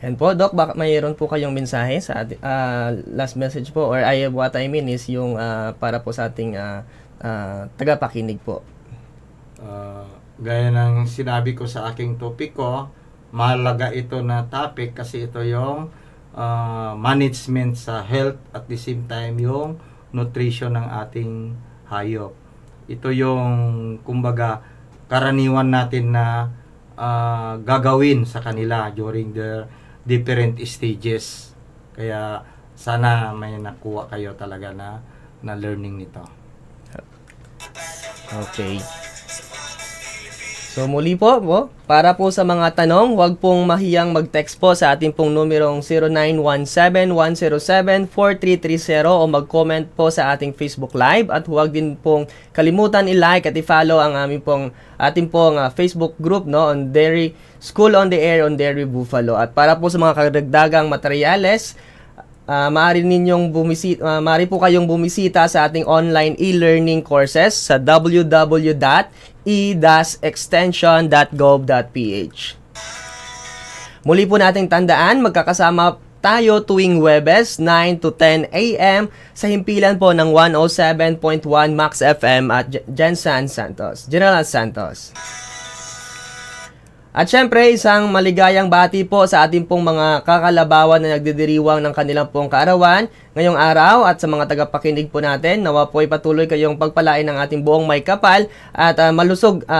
Yan po, Doc, baka mayroon po kayong mensahe sa last message po, or what I mean is yung para po sa ating tagapakinig po. Gaya ng sinabi ko sa aking topic ko, mahalaga ito na topic kasi ito yung management sa health at the same time yung nutrition ng ating hayop. Ito yung kumbaga karaniwan natin na gagawin sa kanila during their different stages. Kaya sana may nakuha kayo talaga na learning nito. Okay. So muli po, para po sa mga tanong, huwag pong mahiyang mag-text po sa ating pong numerong 0917-107-4330 o mag-comment po sa ating Facebook Live, at huwag din pong kalimutan i-like at i-follow ang ating pong Facebook group, no, on Dairy School on the Air on Dairy Buffalo. At para po sa mga karagdagang materyales, maaari po kayong bumisita sa ating online e-learning courses sa www.e-extension.gov.ph. Muli po nating tandaan, magkakasama tayo tuwing Huwebes 9 to 10 a.m. sa himpilan po ng 107.1 Max FM at General Santos. At syempre, isang maligayang bati po sa ating pong mga kakalabawan na nagdidiriwang ng kanilang pong kaarawan ngayong araw, at sa mga tagapakinig po natin, nawa po ay patuloy kayong pagpalain ng ating buong may kapal at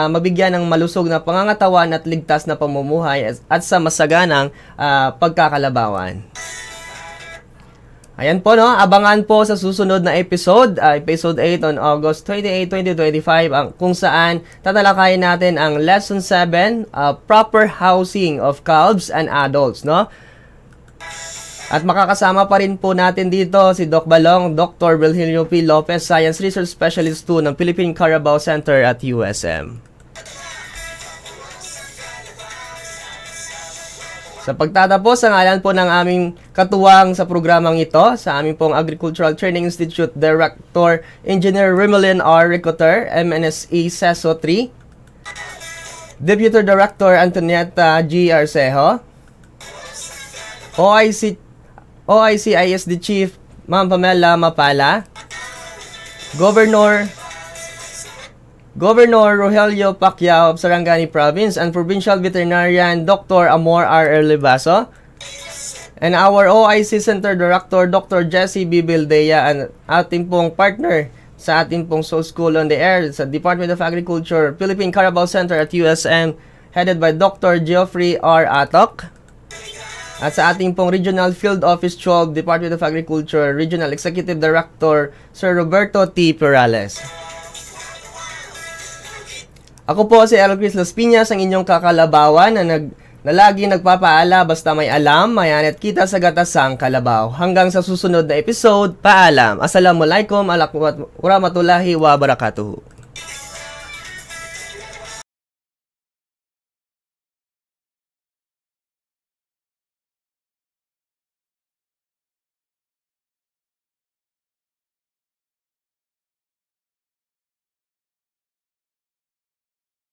mabigyan ng malusog na pangangatawan at ligtas na pamumuhay at sa masaganang pagkakalabawan. Ayan po, no, abangan po sa susunod na episode 8 on August 28, 2025, kung saan tatalakayin natin ang Lesson 7, Proper Housing of Calves and Adults, no? At makakasama pa rin po natin dito si Doc Balong, Dr. Virgilio P. Lopez, Science Research Specialist 2 ng Philippine Carabao Center at USM. Sa pagtatapos, ang ngalan po ng aming katuwang sa programang ito, sa aming pong Agricultural Training Institute Director Engineer Remelin R. Ricoter, MNSE CESO 3, Deputy Director Antonieta G. Arcejo, OIC ISD Chief Ma'am Pamela Mapala, Governor Rogelio Pacquiao of Sarangani Province, and Provincial Veterinarian Dr. Amor R. Erlibaso, and our OIC Center Director Dr. Jesse B. Bildea, and ating pong partner sa ating pong Soul School on the Air sa Department of Agriculture, Philippine Carabao Center at USM, headed by Dr. Geoffrey R. Atok, at sa ating pong Regional Field Office 12, Department of Agriculture, Regional Executive Director Sir Roberto T. Perales. Ako po si Elvis Las Piñas, ang inyong kakalabawan na lagi nagpapaala basta may alam, mayan at kita sa gatasang kalabaw. Hanggang sa susunod na episode, paalam. Assalamualaikum warahmatullahi wabarakatuh.